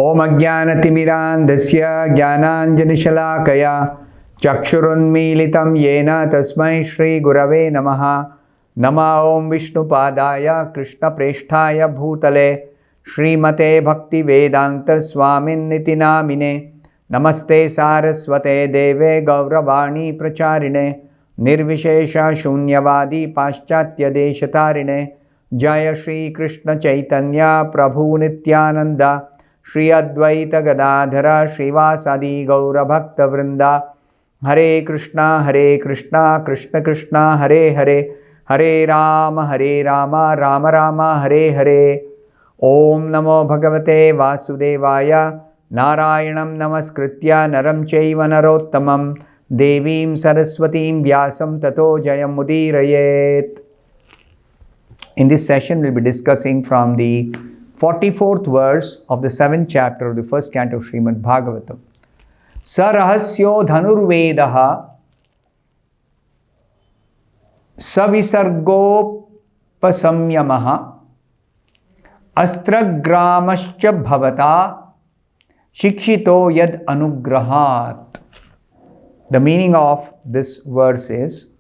Om Ajnanatimirandasya Jnananjanishalaakaya Chakshurunmilitam Yena Tasmai Shri Gurave Namaha. Nama Om Vishnupadaya Krishna Presthaya Bhutale Srimate Bhaktivedanta Swamin Niti Namine. Namaste Saraswate Deve Gauravani Pracharine Nirvishesha Shunyavadi Paschatya Deshatarine. Jaya Shri Krishna Chaitanya Prabhu Nityananda Shri Advaita Gadadhara Srivasadi Gaura Bhakta Vrinda. Hare Krishna Krishna Krishna Hare Hare Hare Rama Rama Rama Hare Hare. Om Namo Bhagavate Vasudevaya. Narayanam Namaskritya Naram Chaiva Narottamam Devim Saraswatim Vyasam Tato Jayam Mudirayet. In this session, we'll be discussing from the 44th verse of the 7th chapter of the first canto of Srimad Bhagavatam. Sarahasyo dhanurvedaha savisargopasamyamaha astragramascha bhavata shikshito yad anugrahat. The meaning of this verse is,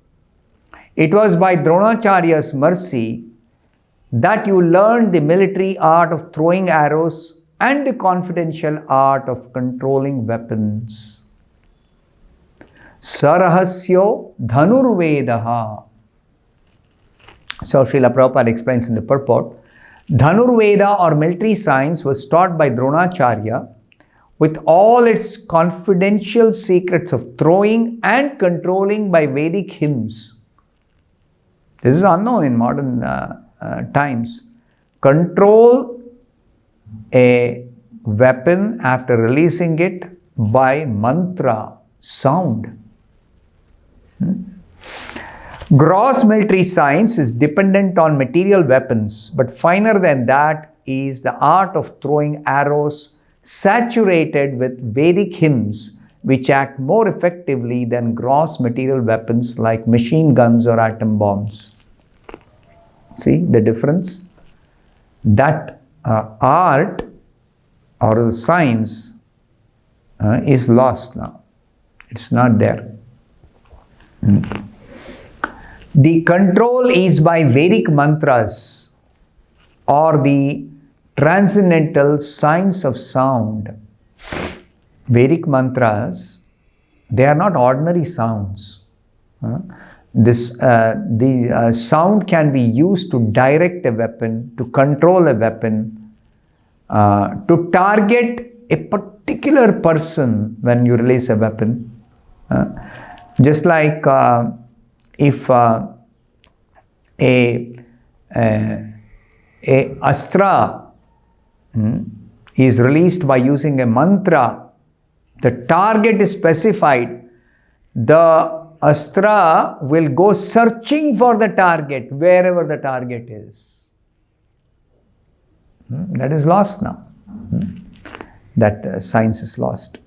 it was by Dronacharya's mercy that you learned the military art of throwing arrows and the confidential art of controlling weapons. Sarahasyo dhanurvedaha. So Srila Prabhupada explains in the purport, Dhanurveda or military science was taught by Dronacharya with all its confidential secrets of throwing and controlling by Vedic hymns. This is unknown in modern times. Control a weapon after releasing it by mantra, sound. Gross military science is dependent on material weapons, but finer than that is the art of throwing arrows saturated with Vedic hymns which act more effectively than gross material weapons like machine guns or atom bombs. See the difference? That art or the science is lost now. It's not there. The control is by Vedic mantras or the transcendental science of sound. Vedic mantras, they are not ordinary sounds. The sound can be used to direct a weapon, to control a weapon, to target a particular person when you release a weapon. Just like if a astra is released by using a mantra, the target is specified, the astra will go searching for the target wherever the target is. That is lost now. That science is lost.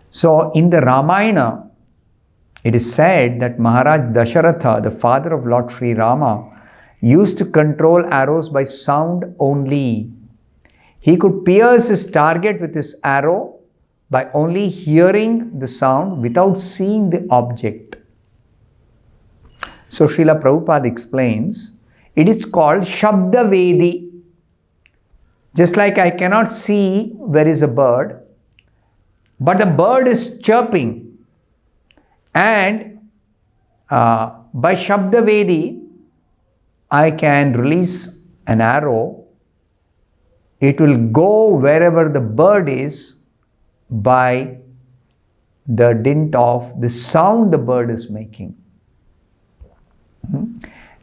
So in the Ramayana, it is said that Maharaj Dasharatha, the father of Lord Sri Rama, used to control arrows by sound only. He could pierce his target with his arrow by only hearing the sound without seeing the object. So Srila Prabhupada explains, it is called Shabdavedi. Just like I cannot see where is a bird, but the bird is chirping. And by Shabdavedi, I can release an arrow. It will go wherever the bird is by the dint of the sound the bird is making.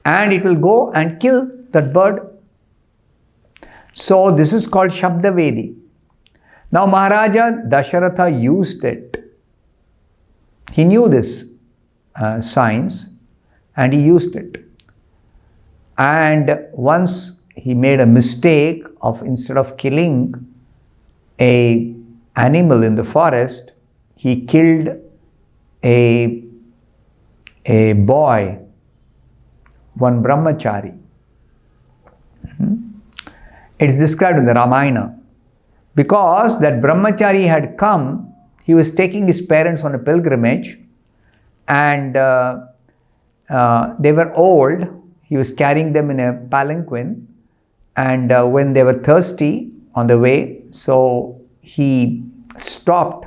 And it will go and kill that bird. So this is called Shabdavedi. Now Maharaja Dasharatha used it. He knew this science and he used it. And once he made a mistake of, instead of killing a animal in the forest, he killed a boy, one brahmachari. It is described in the Ramayana Because that brahmachari had come, he was taking his parents on a pilgrimage, and they were old. He was carrying them in a palanquin, and when they were thirsty on the way, so he stopped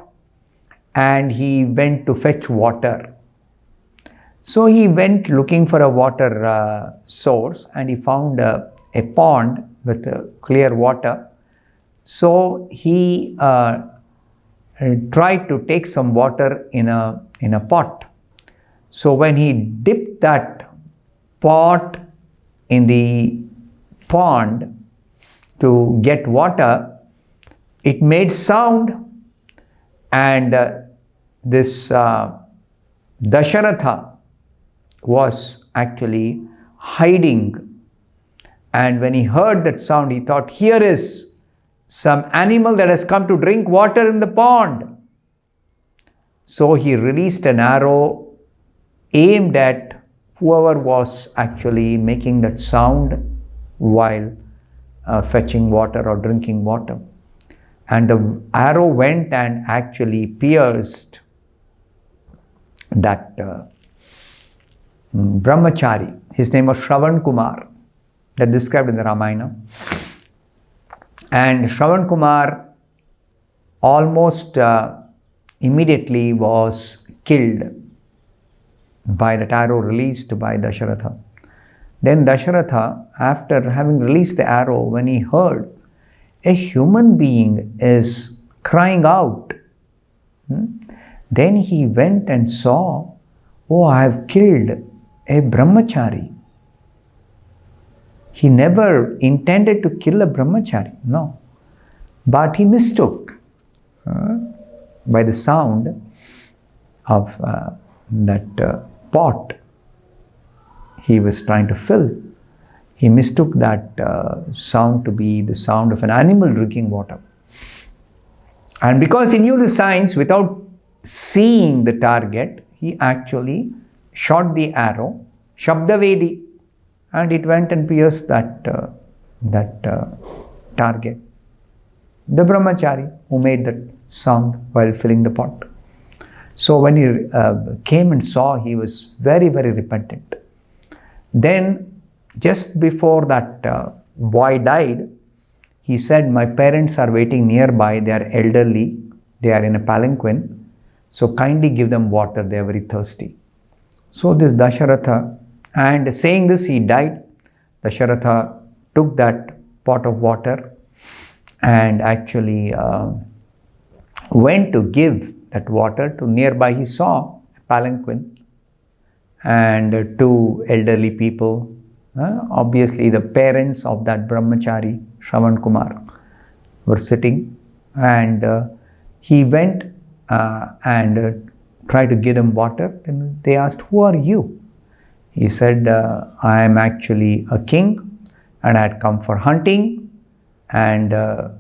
and he went to fetch water. So he went looking for a water source, and he found a pond with clear water. So he tried to take some water in a pot. So when he dipped that pot in the pond to get water, it made sound, and this Dasharatha was actually hiding. And when he heard that sound, he thought, here is some animal that has come to drink water in the pond. So he released an arrow aimed at whoever was actually making that sound while fetching water or drinking water. And the arrow went and actually pierced that brahmachari. His name was Shravan Kumar, that described in the Ramayana. And Shravan Kumar almost immediately was killed by that arrow released by Dasharatha. Then Dasharatha, after having released the arrow, when he heard a human being is crying out, then he went and saw, oh, I have killed a brahmachari. He never intended to kill a brahmachari, no. But he mistook by the sound of that pot he was trying to fill. He mistook that sound to be the sound of an animal drinking water. And because he knew the signs, without seeing the target, he actually shot the arrow, Shabdavedi, and it went and pierced that target, the brahmachari who made that sound while filling the pot. So when he came and saw, he was very, very repentant. Then, just before that boy died, he said, my parents are waiting nearby, they are elderly, they are in a palanquin, so kindly give them water, they are very thirsty. So this Dasharatha, and saying this, he died. Dasharatha took that pot of water and actually went to give that water to nearby. He saw a palanquin and two elderly people, obviously the parents of that brahmachari, Shravan Kumar, were sitting, and he went and tried to give them water. Then they asked, who are you? He said, I am actually a king and I had come for hunting, and I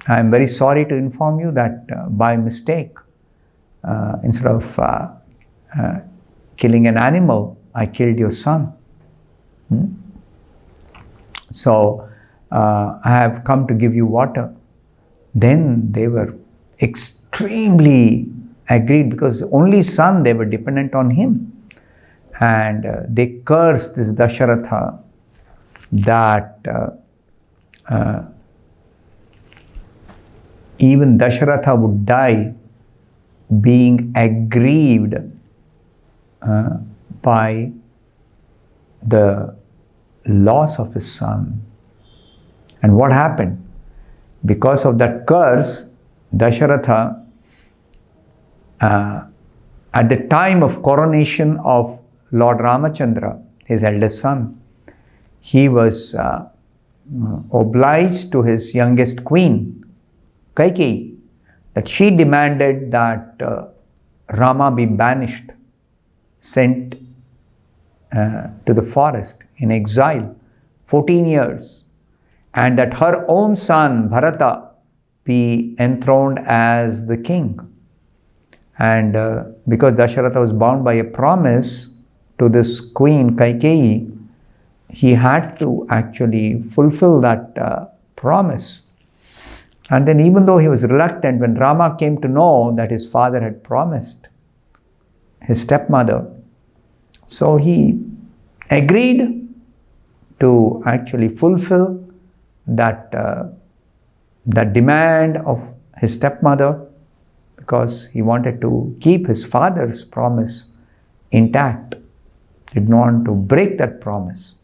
am very sorry to inform you that by mistake, instead of killing an animal, I killed your son. So I have come to give you water. Then they were extremely aggrieved, because the only son, they were dependent on him. And they cursed this Dasharatha that even Dasharatha would die being aggrieved by the loss of his son. And what happened? Because of that curse, Dasharatha, at the time of coronation of Lord Ramachandra, his eldest son, he was obliged to his youngest queen, Kaikeyi, that she demanded that Rama be banished, sent to the forest in exile 14 years, and that her own son Bharata be enthroned as the king. And because Dasharatha was bound by a promise to this queen Kaikeyi, he had to actually fulfill that promise. And then even though he was reluctant, when Rama came to know that his father had promised his stepmother, so he agreed to actually fulfill that demand of his stepmother, because he wanted to keep his father's promise intact. Did not want to break that promise.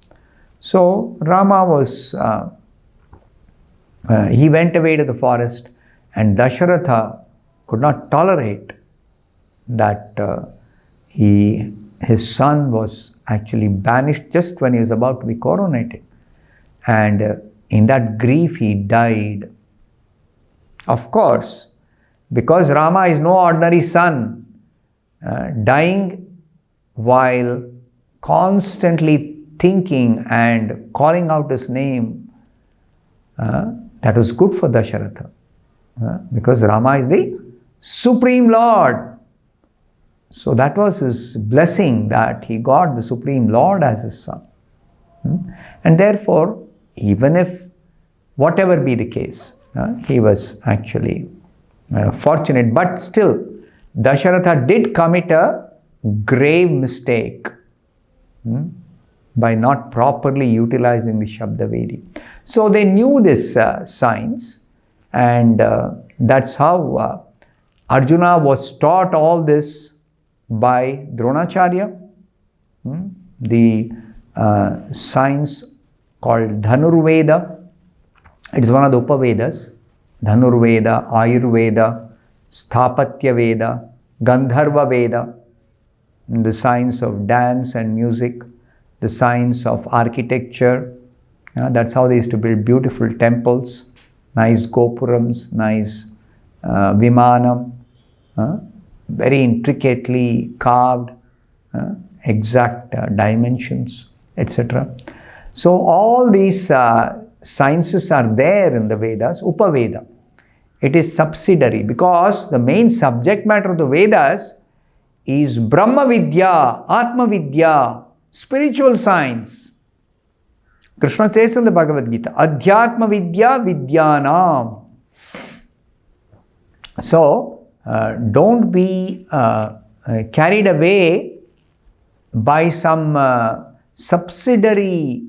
So Rama was, he went away to the forest, and Dasharatha could not tolerate that his son was actually banished just when he was about to be coronated. And in that grief he died. Of course, because Rama is no ordinary son, dying while constantly thinking and calling out his name, that was good for Dasharatha, because Rama is the Supreme Lord. So that was his blessing, that he got the Supreme Lord as his son. And therefore, even if whatever be the case, he was actually fortunate. But still, Dasharatha did commit a grave mistake by not properly utilizing the Shabdavedi. So they knew this science, and that's how Arjuna was taught all this by Dronacharya. The science called Dhanurveda. It is one of the Upavedas. Dhanurveda, Ayurveda, Sthapatya Veda, Gandharva Veda, the science of dance and music, the science of architecture. That's how they used to build beautiful temples, nice gopurams, nice vimanam, very intricately carved, exact dimensions, etc. So all these sciences are there in the Vedas. Upaveda, it is subsidiary, because the main subject matter of the Vedas is Brahma Vidya, Atma Vidya, spiritual science. Krishna says in the Bhagavad Gita, Adhyatma Vidya Vidyanam. So don't be carried away by some subsidiary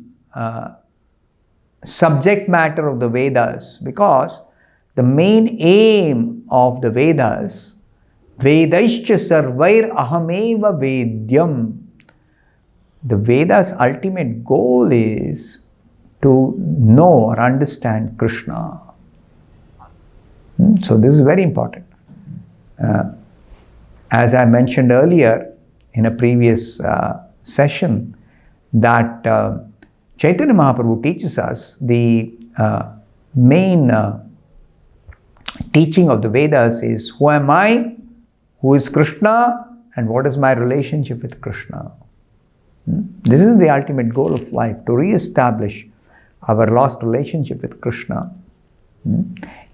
subject matter of the Vedas, because the main aim of the Vedas, Vedaischa sarvair ahameva vedyam, the Vedas' ultimate goal is to know or understand Krishna. So this is very important. As I mentioned earlier in a previous session, that Chaitanya Mahaprabhu teaches us the main teaching of the Vedas is, who am I, who is Krishna, and what is my relationship with Krishna. This is the ultimate goal of life, to re-establish our lost relationship with Krishna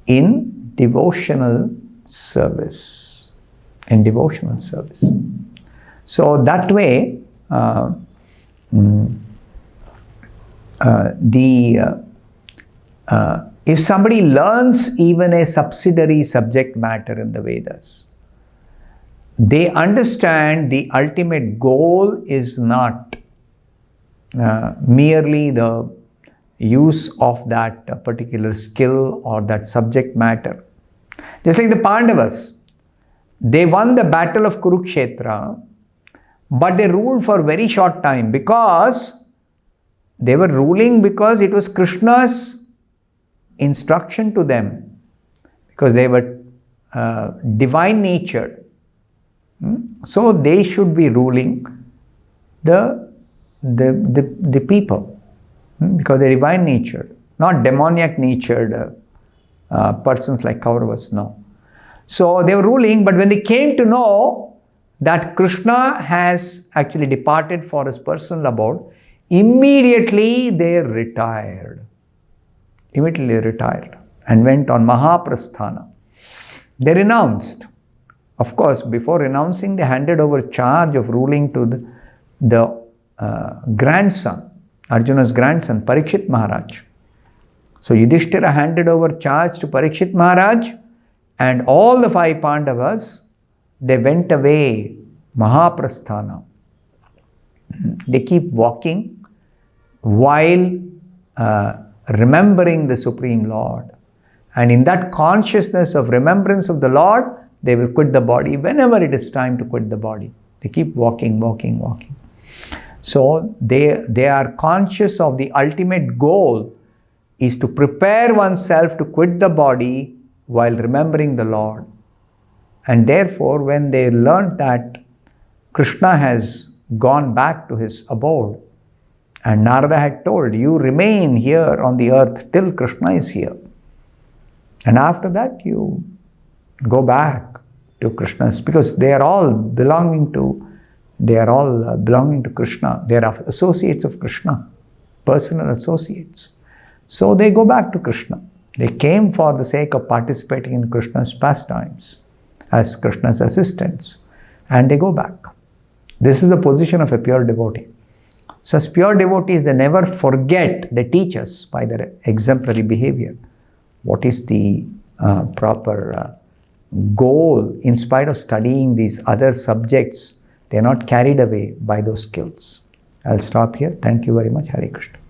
in devotional service. In devotional service. So that way, if somebody learns even a subsidiary subject matter in the Vedas, they understand the ultimate goal is not merely the use of that particular skill or that subject matter. Just like the Pandavas, they won the battle of Kurukshetra, but they ruled for a very short time, because they were ruling because it was Krishna's instruction to them, because they were divine natured. So they should be ruling the people, because they're divine natured, not demoniac natured persons like Kauravas, no. So they were ruling, but when they came to know that Krishna has actually departed for his personal abode, immediately they retired. Immediately retired and went on Mahaprasthana. They renounced. Of course, before renouncing, they handed over charge of ruling to the grandson, Arjuna's grandson, Parikshit Maharaj. So Yudhishthira handed over charge to Parikshit Maharaj, and all the 5 Pandavas, they went away, Mahaprasthana. They keep walking while remembering the Supreme Lord. And in that consciousness of remembrance of the Lord, they will quit the body whenever it is time to quit the body. They keep walking. So they are conscious of the ultimate goal is to prepare oneself to quit the body while remembering the Lord. And therefore, when they learned that Krishna has gone back to his abode, and Narada had told, you remain here on the earth till Krishna is here. And after that, you go back to Krishna's, because they are all belonging to Krishna. They are associates of Krishna, personal associates. So they go back to Krishna. They came for the sake of participating in Krishna's pastimes as Krishna's assistants, and they go back. This is the position of a pure devotee. So as pure devotees, they never forget, they teach us by their exemplary behavior what is the proper goal. In spite of studying these other subjects, they are not carried away by those skills. I'll stop here. Thank you very much. Hare Krishna.